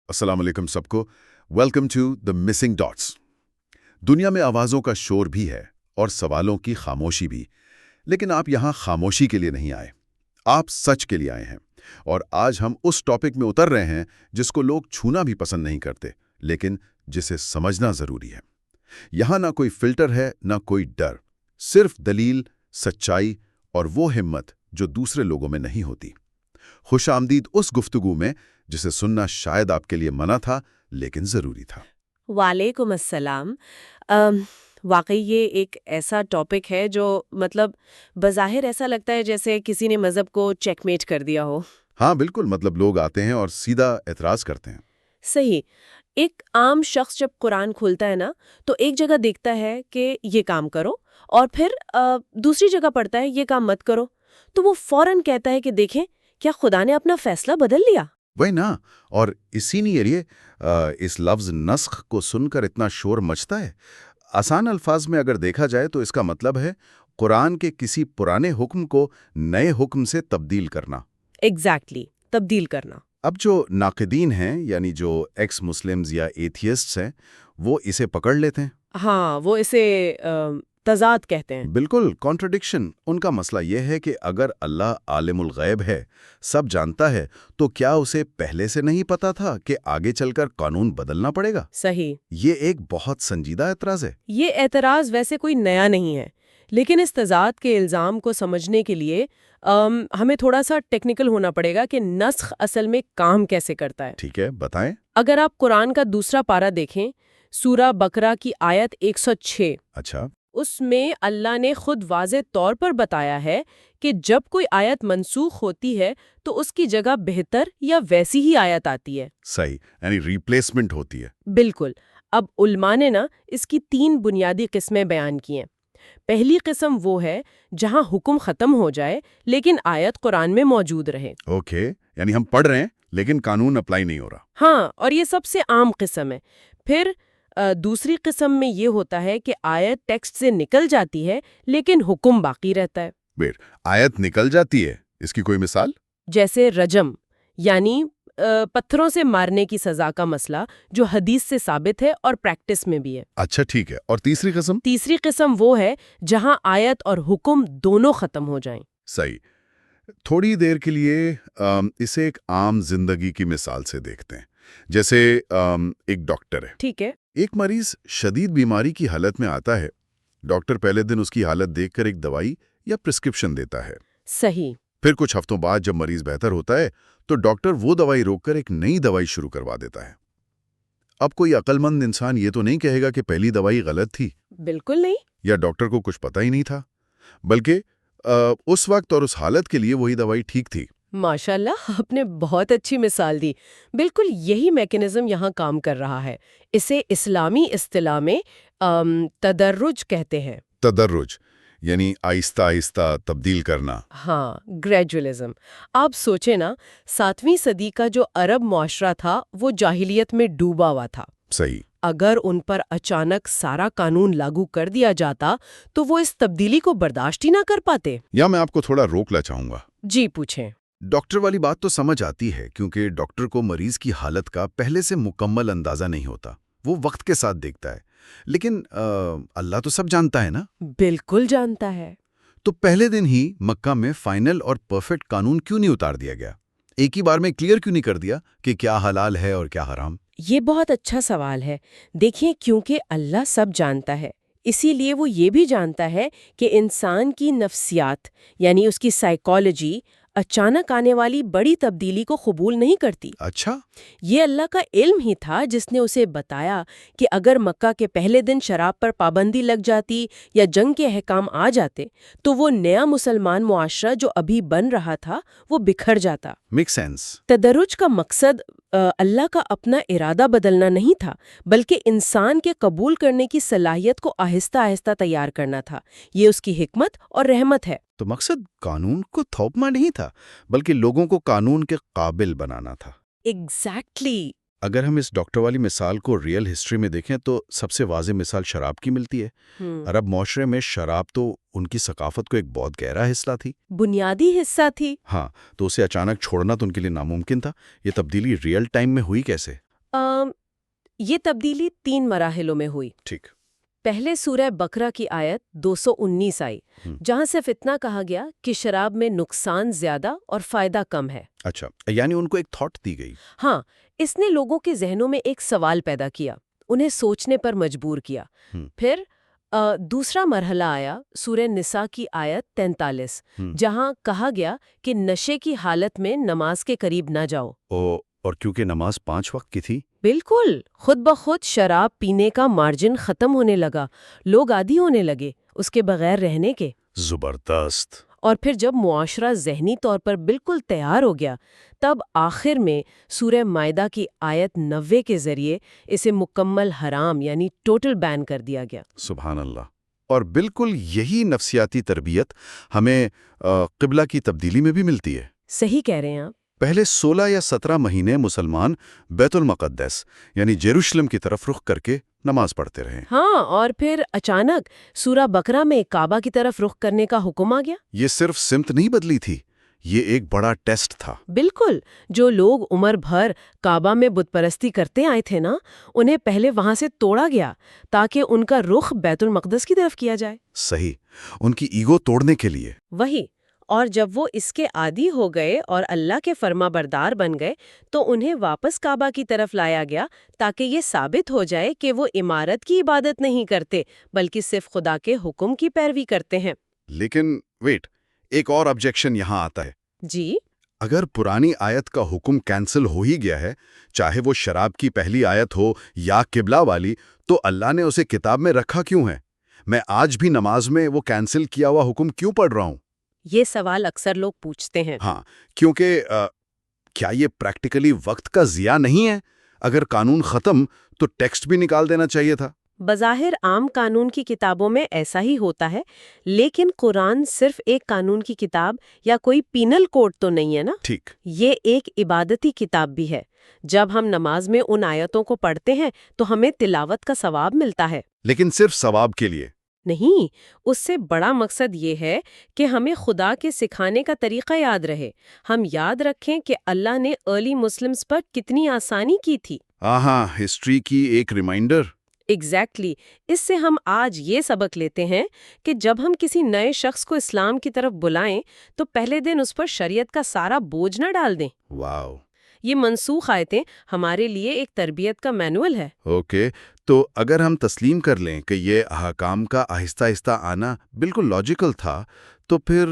السلام علیکم سب کو. Welcome to the missing dots. دنیا میں آوازوں کا شور بھی ہے اور سوالوں کی خاموشی بھی، لیکن آپ یہاں خاموشی کے لیے نہیں آئے، آپ سچ کے لیے آئے ہیں. اور آج ہم اس ٹاپک میں اتر رہے ہیں جس کو لوگ چھونا بھی پسند نہیں کرتے، لیکن جسے سمجھنا ضروری ہے. یہاں نہ کوئی فلٹر ہے، نہ کوئی ڈر، صرف دلیل، سچائی اور وہ ہمت جو دوسرے لوگوں میں نہیں ہوتی. خوش آمدید اس گفتگو میں جسے سننا شاید آپ کے لیے منع تھا لیکن ضروری تھا. وعلیکم السلام. واقعی یہ ایک ایسا ٹاپک ہے جو بظاہر ایسا لگتا ہے جیسے کسی نے مذہب کو چیک میٹ کر دیا ہو. ہاں بالکل، لوگ آتے ہیں اور سیدھا اعتراض کرتے ہیں. صحیح. ایک عام شخص جب قرآن کھولتا ہے نا تو ایک جگہ دیکھتا ہے کہ یہ کام کرو اور پھر دوسری جگہ پڑھتا ہے یہ کام مت کرو، تو وہ فوراً کہتا ہے کہ دیکھیں کیا خدا نے اپنا فیصلہ بدل لیا. وہی نا، اور اسی لیے اس لفظ نسخ کو سن کر اتنا شور مچتا ہے. آسان الفاظ میں اگر دیکھا جائے تو اس کا مطلب ہے قرآن کے کسی پرانے حکم کو نئے حکم سے تبدیل کرنا. ایگزیکٹلی، تبدیل کرنا. اب جو ناقدین ہیں، یعنی جو ایکس مسلمز یا ایتھیسٹس ہیں، وہ اسے پکڑ لیتے ہیں. ہاں، وہ اسے تضاد کہتے ہیں. بالکل، کانٹرڈکشن. ان کا مسئلہ یہ ہے کہ اگر اللہ عالم الغیب ہے، سب جانتا ہے، تو کیا اسے پہلے سے نہیں پتا تھا کہ آگے چل کر قانون بدلنا پڑے گا؟ صحیح. یہ ایک بہت سنجیدہ اعتراض ہے. یہ اعتراض ویسے کوئی نیا نہیں ہے، لیکن اس تضاد کے الزام کو سمجھنے کے لیے ہمیں تھوڑا سا ٹیکنیکل ہونا پڑے گا کہ نسخ اصل میں کام کیسے کرتا ہے. ٹھیک ہے، بتائیں. اگر آپ قرآن کا دوسرا پارہ دیکھیں، سورہ بقرہ کی آیت 106. اچھا. اس میں اللہ نے خود واضح طور پر بتایا ہے کہ جب کوئی آیت منسوخ ہوتی ہے تو اس کی جگہ بہتر یا ویسی ہی آیت آتی ہے. صحیح، یعنی ریپلیسمنٹ ہوتی ہے. بالکل. اب علماء نے اس کی 3 بنیادی قسمیں بیان کی ہیں. پہلی قسم وہ ہے جہاں حکم ختم ہو جائے لیکن آیت قرآن میں موجود رہے. اوکے، یعنی ہم پڑھ رہے ہیں لیکن قانون اپلائی نہیں ہو رہا. ہاں، اور یہ سب سے عام قسم ہے. پھر دوسری قسم میں یہ ہوتا ہے کہ آیت ٹیکسٹ سے نکل جاتی ہے لیکن حکم باقی رہتا ہے. ویٹ، آیت نکل جاتی ہے، اس کی کوئی مثال؟ جیسے رجم، یعنی پتھروں سے مارنے کی سزا کا مسئلہ، جو حدیث سے ثابت ہے اور پریکٹس میں بھی ہے. اچھا ٹھیک ہے، اور تیسری قسم؟ تیسری قسم وہ ہے جہاں آیت اور حکم دونوں ختم ہو جائیں. صحیح. تھوڑی دیر کے لیے اسے ایک عام زندگی کی مثال سے دیکھتے ہیں. جیسے ایک ڈاکٹر ہے. ٹھیک ہے. ایک مریض شدید بیماری کی حالت میں آتا ہے. ڈاکٹر پہلے دن اس کی حالت دیکھ کر ایک دوائی یا پرسکرپشن دیتا ہے. صحیح. پھر کچھ ہفتوں بعد جب مریض بہتر ہوتا ہے تو ڈاکٹر وہ دوائی روک کر ایک نئی دوائی شروع کروا دیتا ہے. اب کوئی عقل مند انسان یہ تو نہیں کہے گا کہ پہلی دوائی غلط تھی. بالکل نہیں. یا ڈاکٹر کو کچھ پتہ ہی نہیں تھا، بلکہ اس وقت اور اس حالت کے لیے وہی دوائی ٹھیک تھی. ماشاءاللہ، آپ نے بہت اچھی مثال دی. بالکل یہی میکینزم یہاں کام کر رہا ہے. اسے اسلامی اصطلاح میں تدرج کہتے ہیں. تدرج یعنی آہستہ آہستہ تبدیل کرنا. ہاں، گریجولزم. آپ سوچیں نا، 7ویں صدی کا جو عرب معاشرہ تھا وہ جاہلیت میں ڈوبا ہوا تھا. صحیح. اگر ان پر اچانک سارا قانون لاگو کر دیا جاتا تو وہ اس تبدیلی کو برداشت ہی نہ کر پاتے. یا میں آپ کو تھوڑا روکنا چاہوں گا. جی پوچھیں. ڈاکٹر والی بات تو سمجھ آتی ہے کیونکہ ڈاکٹر کو مریض کی حالت کا پہلے سے مکمل اندازہ نہیں ہوتا، وہ وقت کے ساتھ دیکھتا ہے. لیکن اللہ تو سب جانتا ہے نا. بالکل جانتا ہے. تو پہلے دن ہی مکہ میں فائنل اور پرفیکٹ قانون کیوں نہیں اتار دیا گیا؟ ایک ہی بار میں کلیئر کیوں نہیں کر دیا کہ کیا حلال ہے اور کیا حرام؟ یہ بہت اچھا سوال ہے. دیکھیں، کیونکہ اللہ سب جانتا ہے، اسی لیے وہ یہ بھی جانتا ہے کہ انسان کی نفسیات یعنی اس کی سائیکالوجی اچانک آنے والی بڑی تبدیلی کو قبول نہیں کرتی. اچھا. یہ اللہ کا علم ہی تھا جس نے اسے بتایا کہ اگر مکہ کے پہلے دن شراب پر پابندی لگ جاتی یا جنگ کے احکام آ جاتے تو وہ نیا مسلمان معاشرہ جو ابھی بن رہا تھا وہ بکھر جاتا. Make sense. تدرج کا مقصد اللہ کا اپنا ارادہ بدلنا نہیں تھا، بلکہ انسان کے قبول کرنے کی صلاحیت کو آہستہ آہستہ تیار کرنا تھا. یہ اس کی حکمت اور رحمت ہے. تو مقصد قانون کو تھوپنا نہیں تھا، بلکہ لوگوں کو قانون کے قابل بنانا تھا. ایگزیکٹلی. اگر ہم اس ڈاکٹر والی مثال کو ریئل ہسٹری میں دیکھیں تو سب سے واضح مثال شراب کی ملتی ہے. عرب معاشرے میں شراب تو ان کی ثقافت کو ایک بہت گہرا حصہ تھی، بنیادی حصہ تھی. ہاں، تو اسے اچانک چھوڑنا تو ان کے لیے ناممکن تھا. یہ تبدیلی ریئل ٹائم میں ہوئی کیسے؟ یہ تبدیلی 3 مراحلوں میں ہوئی۔ ٹھیک۔ پہلے سورہ بقرہ کی آیت 219 آئی، جہاں صرف اتنا کہا گیا کہ شراب میں نقصان زیادہ اور فائدہ کم ہے۔ اچھا، یعنی ان کو ایک تھاٹ دی گئی۔ ہاں، اس نے لوگوں کے ذہنوں میں ایک سوال پیدا کیا، انہیں سوچنے پر مجبور کیا۔ پھر دوسرا مرحلہ آیا سورہ نساء کی آیت 43، جہاں کہا گیا کہ نشے کی حالت میں نماز کے قریب نہ جاؤ۔ اور کیونکہ نماز 5 وقت کی تھی؟ بالکل، خود بخود شراب پینے کا مارجن ختم ہونے لگا، لوگ عادی ہونے لگے اس کے بغیر رہنے کے۔ زبردست۔ اور پھر جب معاشرہ ذہنی طور پر بالکل تیار ہو گیا، تب آخر میں سورہ مائدہ کی آیت 90 کے ذریعے اسے مکمل حرام یعنی ٹوٹل بین کر دیا گیا۔ سبحان اللہ۔ اور بالکل یہی نفسیاتی تربیت ہمیں قبلہ کی تبدیلی میں بھی ملتی ہے۔ صحیح کہہ رہے ہیں آپ۔ پہلے 16 یا 17 مہینے مسلمان بیت المقدس یعنی یروشلم کی طرف رخ کر کے نماز پڑھتے رہے۔ ہاں، اور پھر اچانک سورہ بقرہ میں کعبہ کی طرف رخ کرنے کا حکم آ گیا۔ یہ صرف سمت نہیں بدلی تھی، یہ ایک بڑا ٹیسٹ تھا۔ بالکل، جو لوگ عمر بھر کعبہ میں بت پرستی کرتے آئے تھے نا، انہیں پہلے وہاں سے توڑا گیا تاکہ ان کا رخ بیت المقدس کی طرف کیا جائے۔ صحیح، ان کی ایگو توڑنے کے لیے۔ وہی، اور جب وہ اس کے عادی ہو گئے اور اللہ کے فرما بردار بن گئے تو انہیں واپس کعبہ کی طرف لایا گیا تاکہ یہ ثابت ہو جائے کہ وہ عمارت کی عبادت نہیں کرتے بلکہ صرف خدا کے حکم کی پیروی کرتے ہیں۔ لیکن ویٹ، ایک اور آبجیکشن یہاں آتا ہے۔ جی؟ اگر پرانی آیت کا حکم کینسل ہو ہی گیا ہے، چاہے وہ شراب کی پہلی آیت ہو یا قبلہ والی، تو اللہ نے اسے کتاب میں رکھا کیوں ہے؟ میں آج بھی نماز میں وہ کینسل کیا ہوا حکم کیوں پڑھ رہا ہوں؟ یہ سوال اکثر لوگ پوچھتے ہیں۔ ہاں، کیونکہ کیا یہ پریکٹیکلی وقت کا ضیاع نہیں ہے؟ اگر قانون ختم تو ٹیکسٹ بھی نکال دینا چاہیے تھا۔ بظاہر عام قانون کی کتابوں میں ایسا ہی ہوتا ہے، لیکن قرآن صرف ایک قانون کی کتاب یا کوئی پینل کوڈ تو نہیں ہے نا۔ ٹھیک۔ یہ ایک عبادتی کتاب بھی ہے۔ جب ہم نماز میں ان آیتوں کو پڑھتے ہیں تو ہمیں تلاوت کا ثواب ملتا ہے۔ لیکن صرف ثواب کے لیے نہیں، اس سے بڑا مقصد یہ ہے کہ ہمیں خدا کے سکھانے کا طریقہ یاد رہے، ہم یاد رکھیں کہ اللہ نے ارلی مسلمز پر کتنی آسانی کی تھی۔ ہاں، ہسٹری کی ایک ریمائنڈر۔ ایگزیکٹلی، اس سے ہم آج یہ سبق لیتے ہیں کہ جب ہم کسی نئے شخص کو اسلام کی طرف بلائیں تو پہلے دن اس پر شریعت کا سارا بوجھ نہ ڈال دیں۔ واو! یہ منسوخ آیتیں ہمارے لیے ایک تربیت کا مینول ہے۔ اوکے، تو اگر ہم تسلیم کر لیں کہ یہ احکام کا آہستہ آہستہ آنا بالکل لاجیکل تھا، تو پھر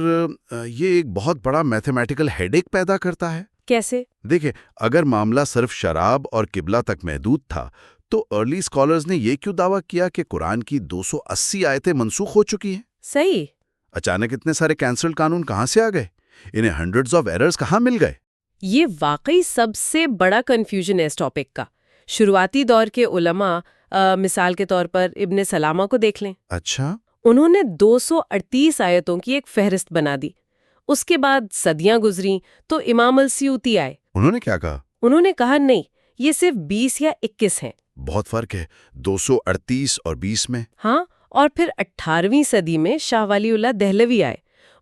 یہ ایک بہت بڑا میتھمیٹیکل ہیڈ ایک پیدا کرتا ہے۔ کیسے؟ دیکھیں، اگر معاملہ صرف شراب اور قبلہ تک محدود تھا تو ارلی اسکالرز نے یہ کیوں دعویٰ کیا کہ قرآن کی 280 آیتیں منسوخ ہو چکی ہیں؟ صحیح۔ اچانک اتنے سارے کینسلڈ قانون کہاں سے آ گئے؟ انہیں ہنڈریڈز آف ایررز کہاں مل گئے؟ یہ واقعی سب سے بڑا کنفیوژن ہے اس ٹاپک کا۔ شروعاتی دور کے علماء، مثال کے طور پر ابن سلامہ کو دیکھ لیں۔ اچھا۔ انہوں نے 238 آیتوں کی ایک فہرست بنا دی۔ اس کے بعد صدیاں گزریں تو امام السیوطی آئے۔ انہوں نے کیا کہا؟ انہوں نے کہا نہیں، یہ صرف 20 یا 21 ہیں۔ بہت فرق ہے، 238 اور 20 میں۔ ہاں، اور پھر 18ویں صدی میں شاہ ولی اللہ دہلوی آئے۔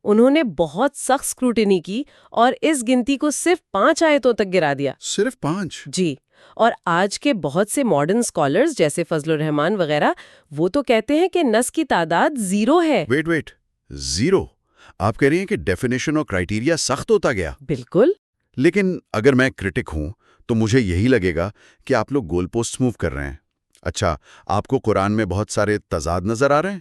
انہوں نے بہت سخت اسکروٹنی کی اور اس گنتی کو صرف 5 آیتوں تک گرا دیا۔ صرف 5؟ جی، اور آج کے بہت سے ماڈرن اسکالرز جیسے فضل الرحمان وغیرہ وہ تو کہتے ہیں کہ نص کی تعداد 0 ہے۔ ویٹ، 0؟ آپ کہہ رہی ہیں کہ ڈیفینیشن اور کرائیٹیریا سخت ہوتا گیا؟ بالکل۔ لیکن اگر میں کرٹک ہوں تو مجھے یہی لگے گا کہ آپ لوگ گول پوسٹ موو کر رہے ہیں۔ اچھا، آپ کو قرآن میں بہت سارے تضاد نظر آ رہے ہیں؟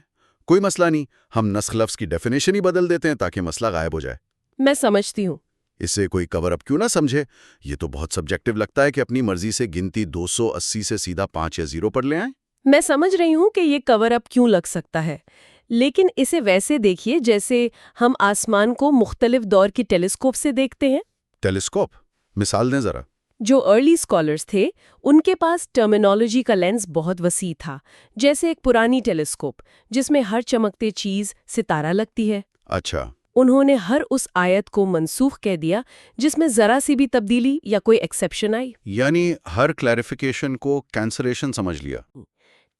کوئی مسئلہ نہیں، ہم نسخ لفظ کی ڈیفینیشن ہی بدل دیتے ہیں تاکہ مسئلہ غائب ہو جائے۔ میں سمجھتی ہوں۔ اسے کوئی کور اپ کیوں نہ سمجھے؟ یہ تو بہت سبجیکٹو لگتا ہے کہ اپنی مرضی سے گنتی 280 سے سیدھا 5 یا 0 پر لے آئیں۔ میں سمجھ رہی ہوں کہ یہ کور اپ کیوں لگ سکتا ہے، لیکن اسے ویسے دیکھیے جیسے ہم آسمان کو مختلف دور کی ٹیلیسکوپ سے دیکھتے ہیں۔ ٹیلیسکوپ؟ مثال دیں ذرا۔ جو ارلی اسکالرز تھے ان کے پاس ٹرمینالوجی کا لینس بہت وسیع تھا، جیسے ایک پرانی ٹیلیسکوپ جس میں ہر چمکتے چیز ستارہ لگتی ہے۔ اچھا۔ انہوں نے ہر اس آیت کو منسوخ کہہ دیا جس میں ذرا سی بھی تبدیلی یا کوئی ایکسیپشن آئی۔ یعنی ہر کلیریفیکیشن کو کینسلیشن سمجھ لیا۔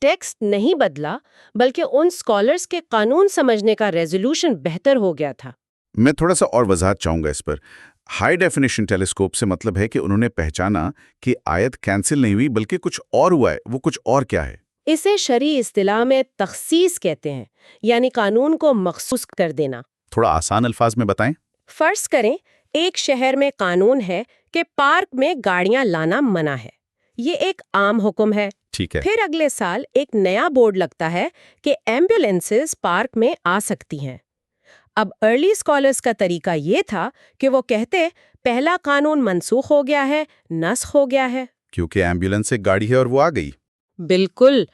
ٹیکسٹ نہیں بدلا بلکہ ان اسکالرز کے قانون سمجھنے کا ریزولوشن بہتر ہو گیا تھا۔ میں تھوڑا سا اور وضاحت چاہوں گا اس پر۔ ہائی ڈیفینیشن ٹیلیسکوپ سے مطلب ہے کہ انہوں نے پہچانا کہ آیت کینسل نہیں ہوئی بلکہ کچھ اور ہوا ہے. وہ کچھ اور کیا ہے؟ اسے شرعی اصطلاح میں تخصیص کہتے ہیں، یعنی قانون کو مخصوص کر دینا. تھوڑا آسان الفاظ میں بتائیں. فرض کریں ایک شہر میں قانون ہے کہ پارک میں گاڑیاں لانا منع ہے. یہ ایک عام حکم ہے. ٹھیک ہے. پھر اگلے سال ایک نیا بورڈ لگتا ہے کہ ایمبولینسز پارک میں آ سکتی ہیں. اب ارلی اسکالرز کا طریقہ یہ تھا کہ وہ کہتے پہلا قانون منسوخ ہو گیا ہے، نسخ ہو گیا ہے. کیونکہ ایمبولینس ایک گاڑی ہے اور وہ آ گئی. بالکل.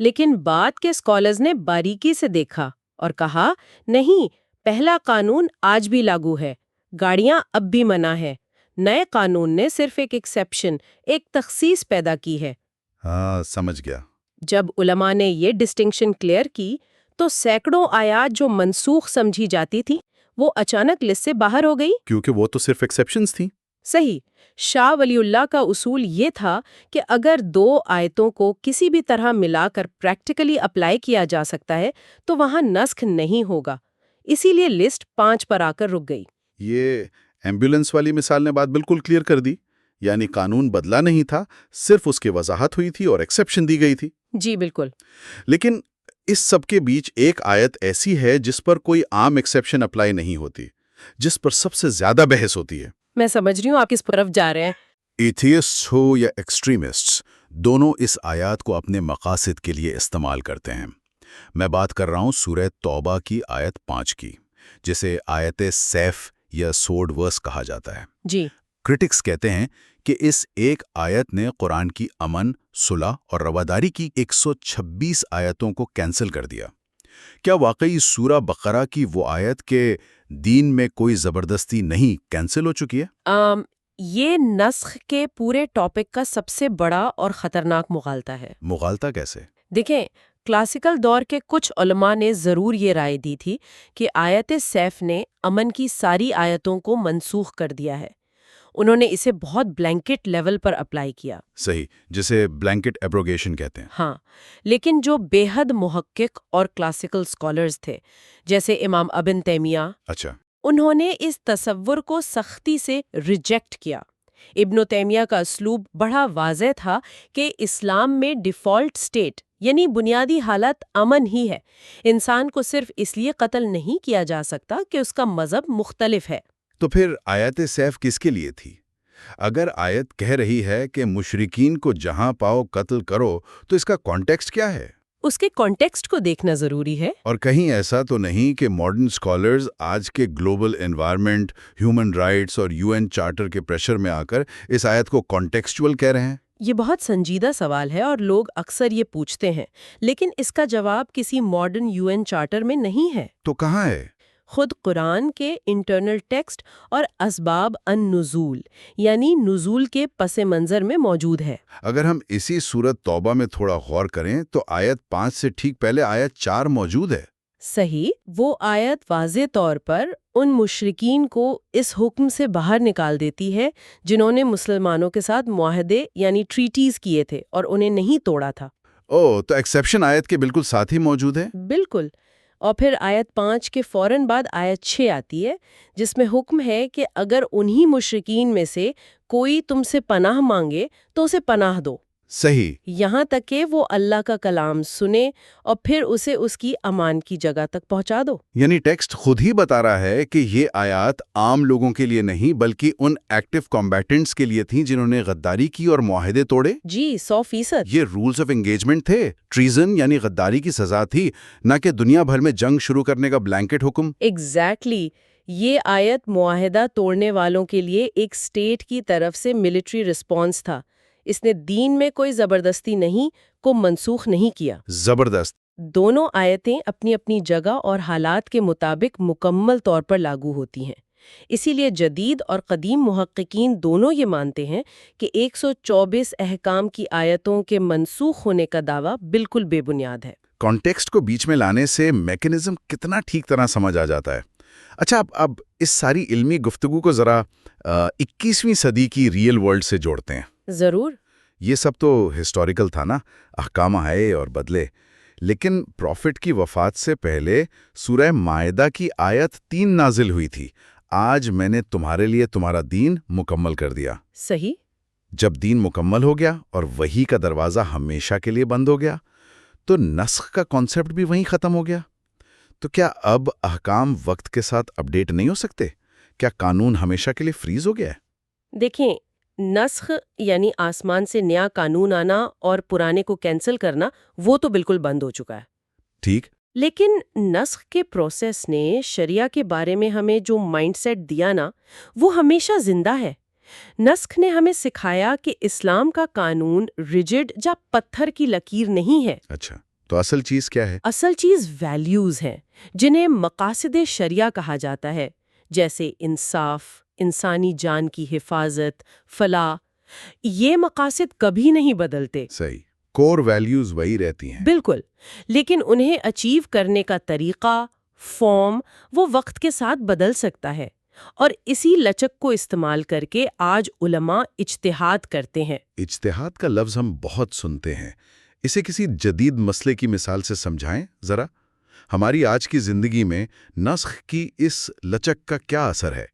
لیکن بعد کے اسکالرز نے باریکی سے دیکھا اور کہا نہیں، پہلا قانون آج بھی لاگو ہے، گاڑیاں اب بھی منع ہے. نئے قانون نے صرف ایک ایکسیپشن، ایک تخصیص پیدا کی ہے. ہاں سمجھ گیا. جب علماء نے یہ ڈسٹنکشن کلیئر کی تو سینکڑوں آیات جو منسوخ سمجھی جاتی تھی وہ اچانک لسٹ سے باہر ہو گئی. کیونکہ وہ تو صرف ایکسیپشنز تھیں. صحیح. شاہ ولی اللہ کا اصول یہ تھا کہ اگر دو آیتوں کو کسی بھی طرح ملا کر پریکٹیکلی اپلائی کیا جا سکتا ہے تو وہاں نسخ نہیں ہوگا. اسی لیے لسٹ 5 پر آ کر رک گئی. یہ ایمبولینس والی مثال نے بات بالکل کلیئر کر دی. یعنی قانون بدلا نہیں تھا، صرف اس کی وضاحت ہوئی تھی اور ایکسیپشن دی گئی تھی. جی بالکل. لیکن اس سب کے بیچ ایک آیت ایسی ہے جس پر کوئی عام ایکسیپشن اپلائی نہیں ہوتی، جس پر سب سے زیادہ بحث ہوتی ہے. میں سمجھ رہی ہوں آپ کس طرف جا رہے ہیں. ایتھیسٹ ہو یا ایکسٹریمسٹ، دونوں اس آیات کو اپنے مقاصد کے لیے استعمال کرتے ہیں. میں بات کر رہا ہوں سورہ توبہ کی آیت 5 کی، جسے آیت سیف یا سورڈ ورس کہا جاتا ہے. جی. کرٹکس کہتے ہیں کہ اس ایک آیت نے قرآن کی امن، صلح اور رواداری کی 126 آیتوں کو کینسل کر دیا. کیا واقعی سورہ بقرہ کی وہ آیت کہ دین میں کوئی زبردستی نہیں کینسل ہو چکی ہے؟ یہ نسخ کے پورے ٹاپک کا سب سے بڑا اور خطرناک مغالطہ ہے. مغالطہ کیسے؟ دیکھیں، کلاسیکل دور کے کچھ علماء نے ضرور یہ رائے دی تھی کہ آیت سیف نے امن کی ساری آیتوں کو منسوخ کر دیا ہے. انہوں نے اسے بہت بلینکٹ لیول پر اپلائی کیا. صحیح، جسے بلینکٹ ایبروگیشن کہتے ہیں. ہاں، لیکن جو بے حد محقق اور کلاسیکل اسکالرز تھے جیسے امام ابن تیمیہ، اچھا، انہوں نے اس تصور کو سختی سے ریجیکٹ کیا. ابن تیمیہ کا اسلوب بڑا واضح تھا کہ اسلام میں ڈیفالٹ سٹیٹ یعنی بنیادی حالت امن ہی ہے. انسان کو صرف اس لیے قتل نہیں کیا جا سکتا کہ اس کا مذہب مختلف ہے. تو پھر آیت سیف کس کے لیے تھی؟ اگر آیت کہہ رہی ہے کہ مشرکین کو جہاں پاؤ قتل کرو تو اس کا کانٹیکسٹ کیا ہے؟ اس کے کانٹیکسٹ کو دیکھنا ضروری ہے. اور کہیں ایسا تو نہیں کہ ماڈرن اسکالرز آج کے گلوبل انوائرمنٹ، ہیومن رائٹس اور UN چارٹر کے پریشر میں آ کر اس آیت کو کانٹیکسچول کہہ رہے ہیں؟ یہ بہت سنجیدہ سوال ہے اور لوگ اکثر یہ پوچھتے ہیں، لیکن اس کا جواب کسی ماڈرن UN چارٹر میں نہیں ہے. تو کہاں ہے؟ خود قرآن کے انٹرنل ٹیکسٹ اور اسباب النزول یعنی نزول کے پس منظر میں موجود ہے. اگر ہم اسی سورت توبہ میں تھوڑا غور کریں تو آیت 5 سے ٹھیک پہلے آیت 4 موجود ہے. صحیح. وہ آیت واضح طور پر ان مشرکین کو اس حکم سے باہر نکال دیتی ہے جنہوں نے مسلمانوں کے ساتھ معاہدے یعنی ٹریٹیز کیے تھے اور انہیں نہیں توڑا تھا. تو ایکسیپشن آیت کے بالکل ساتھ ہی موجود ہے. بالکل. اور پھر آیت 5 کے فوراً بعد آیت 6 آتی ہے جس میں حکم ہے کہ اگر انہی مشرکین میں سے کوئی تم سے پناہ مانگے تو اسے پناہ دو. صحیح. یہاں تک کہ وہ اللہ کا کلام سنے اور پھر اسے اس کی امان کی جگہ تک پہنچا دو. یعنی ٹیکسٹ خود ہی بتا رہا ہے کہ یہ آیات عام لوگوں کے لیے نہیں بلکہ ان ایکٹیو کمبیٹنٹس کے لیے تھیں جنہوں نے غداری کی اور معاہدے توڑے. جی 100%. یہ رولز آف انگیجمنٹ تھے. ٹریزن یعنی غداری کی سزا تھی، نہ کہ دنیا بھر میں جنگ شروع کرنے کا بلینکٹ حکم. ایگزیکٹلی. یہ آیت معاہدہ توڑنے والوں کے لیے ایک اسٹیٹ کی طرف سے ملٹری رسپانس تھا. اس نے دین میں کوئی زبردستی نہیں کو منسوخ نہیں کیا. زبردست. دونوں آیتیں اپنی اپنی جگہ اور حالات کے مطابق مکمل طور پر لاگو ہوتی ہیں. اسی لیے جدید اور قدیم محققین دونوں یہ مانتے ہیں کہ 124 احکام کی آیتوں کے منسوخ ہونے کا دعویٰ بالکل بے بنیاد ہے. کانٹیکسٹ کو بیچ میں لانے سے میکینزم کتنا ٹھیک طرح سمجھ آ جاتا ہے. اچھا، اب اس ساری علمی گفتگو کو ذرا 21ویں صدی کی ریئل ورلڈ سے جوڑتے ہیں. ضرور. یہ سب تو ہسٹوریکل تھا نا، احکام آئے اور بدلے. لیکن پروفٹ کی وفات سے پہلے سورہ مائدہ کی آیت 3 نازل ہوئی تھی. آج میں نے تمہارے لیے تمہارا دین مکمل کر دیا۔ صحیح۔ جب دین مکمل ہو گیا اور وحی کا دروازہ ہمیشہ کے لیے بند ہو گیا تو نسخ کا کانسیپٹ بھی وہیں ختم ہو گیا۔ تو کیا اب احکام وقت کے ساتھ اپڈیٹ نہیں ہو سکتے؟ کیا قانون ہمیشہ کے لیے فریز ہو گیا ہے؟ دیکھیں، نسخ یعنی آسمان سے نیا قانون آنا اور پرانے کو کینسل کرنا، وہ تو بالکل بند ہو چکا ہے۔ ٹھیک۔ لیکن نسخ کے پروسیس نے شریعہ کے بارے میں ہمیں جو مائنڈ سیٹ دیا نا، وہ ہمیشہ زندہ ہے۔ نسخ نے ہمیں سکھایا کہ اسلام کا قانون ریجڈ یا پتھر کی لکیر نہیں ہے۔ اچھا، تو اصل چیز کیا ہے؟ اصل چیز ویلیوز ہیں، جنہیں مقاصد شریعہ کہا جاتا ہے، جیسے انصاف، انسانی جان کی حفاظت، فلاح۔ یہ مقاصد کبھی نہیں بدلتے۔ صحیح، کور ویلیوز وہی رہتی ہیں۔ بالکل، لیکن انہیں اچیو کرنے کا طریقہ، فارم، وہ وقت کے ساتھ بدل سکتا ہے، اور اسی لچک کو استعمال کر کے آج علماء اجتہاد کرتے ہیں۔ اجتہاد کا لفظ ہم بہت سنتے ہیں، اسے کسی جدید مسئلے کی مثال سے سمجھائیں ذرا۔ ہماری آج کی زندگی میں نسخ کی اس لچک کا کیا اثر ہے؟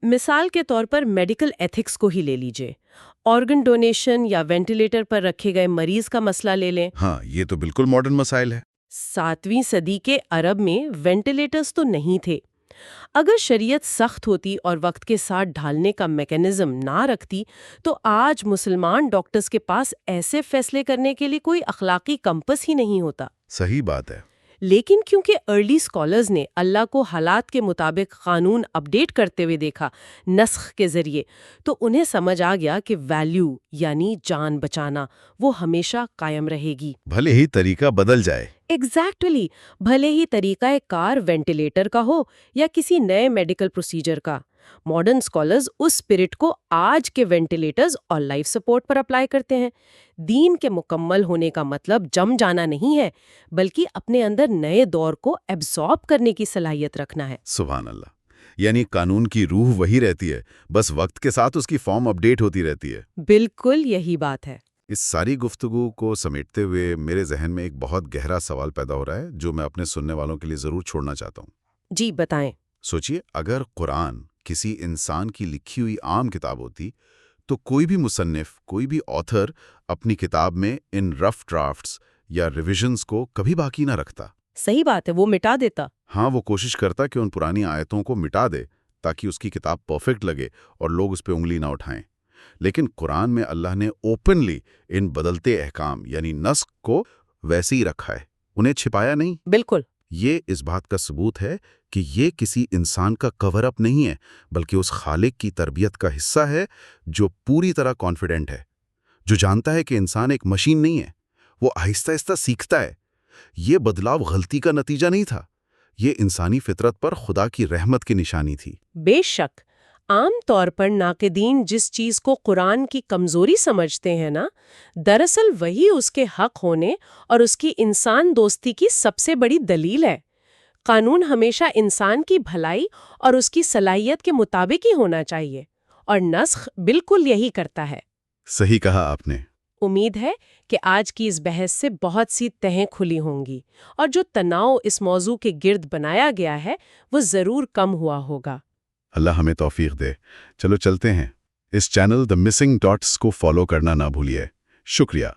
مثال کے طور پر میڈیکل ایتھکس کو ہی لے لیجئے۔ آرگن ڈونیشن یا وینٹیلیٹر پر رکھے گئے مریض کا مسئلہ لے لیں۔ ہاں، یہ تو بالکل ماڈرن مسائل ہے۔ 7ویں صدی کے عرب میں وینٹیلیٹرز تو نہیں تھے۔ اگر شریعت سخت ہوتی اور وقت کے ساتھ ڈھالنے کا میکانزم نہ رکھتی تو آج مسلمان ڈاکٹرز کے پاس ایسے فیصلے کرنے کے لیے کوئی اخلاقی کمپس ہی نہیں ہوتا۔ صحیح بات ہے۔ لیکن کیونکہ ارلی اسکالرز نے اللہ کو حالات کے مطابق قانون اپڈیٹ کرتے ہوئے دیکھا نسخ کے ذریعے، تو انہیں سمجھ آ گیا کہ ویلیو یعنی جان بچانا وہ ہمیشہ قائم رہے گی، بھلے ہی طریقہ بدل جائے۔ ایگزیکٹلی، بھلے ہی طریقہ کار وینٹیلیٹر کا ہو یا کسی نئے میڈیکل پروسیجر کا۔ ماڈرن اسکالرز اس اسپرٹ کو آج کے وینٹیلیٹرز اور لائف سپورٹ پر اپلائی کرتے ہیں۔ دین کے مکمل ہونے کا مطلب جم جانا نہیں ہے، بلکہ اپنے اندر نئے دور کو ایبزارب کرنے کی صلاحیت رکھنا ہے۔ سبحان اللہ، یعنی قانون کی روح وہی رہتی ہے، بس وقت کے ساتھ اس کی فارم اپڈیٹ ہوتی رہتی ہے۔ بالکل یہی بات ہے۔ اس ساری گفتگو کو سمیٹتے ہوئے میرے ذہن میں ایک بہت گہرا سوال پیدا ہو رہا ہے جو میں اپنے سننے والوں کے لیے ضرور چھوڑنا چاہتا ہوں۔ جی بتائیں۔ سوچئے، اگر قرآن کسی انسان کی لکھی ہوئی عام کتاب ہوتی تو کوئی بھی مصنف، کوئی بھی آتھر اپنی کتاب میں ان رف ڈرافٹس یا ریویژنز کو کبھی باقی نہ رکھتا۔ صحیح بات ہے، وہ مٹا دیتا۔ ہاں، وہ کوشش کرتا کہ ان پرانی آیتوں کو مٹا دے تاکہ اس کی کتاب پرفیکٹ لگے اور لوگ اس پہ انگلی نہ اٹھائیں۔ لیکن قرآن میں اللہ نے اوپنلی ان بدلتے احکام یعنی نسخ کو ویسے ہی رکھا ہے، انہیں چھپایا نہیں۔ بالکل۔ یہ اس بات کا ثبوت ہے کہ یہ کسی انسان کا کور اپ نہیں ہے، بلکہ اس خالق کی تربیت کا حصہ ہے جو پوری طرح کانفیڈنٹ ہے، جو جانتا ہے کہ انسان ایک مشین نہیں ہے، وہ آہستہ آہستہ سیکھتا ہے۔ یہ بدلاؤ غلطی کا نتیجہ نہیں تھا، یہ انسانی فطرت پر خدا کی رحمت کی نشانی تھی۔ بے شک، عام طور پر ناقدین جس چیز کو قرآن کی کمزوری سمجھتے ہیں نا، دراصل وہی اس کے حق ہونے اور اس کی انسان دوستی کی سب سے بڑی دلیل ہے۔ قانون ہمیشہ انسان کی بھلائی اور اس کی صلاحیت کے مطابق ہی ہونا چاہیے، اور نسخ بالکل یہی کرتا ہے۔ صحیح کہا آپ نے۔ امید ہے کہ آج کی اس بحث سے بہت سی تہیں کھلی ہوں گی، اور جو تناؤ اس موضوع کے گرد بنایا گیا ہے وہ ضرور کم ہوا ہوگا۔ اللہ ہمیں توفیق دے۔ چلو چلتے ہیں۔ اس چینل دی مسنگ ڈاٹس کو فالو کرنا نہ بھولیے۔ شکریہ۔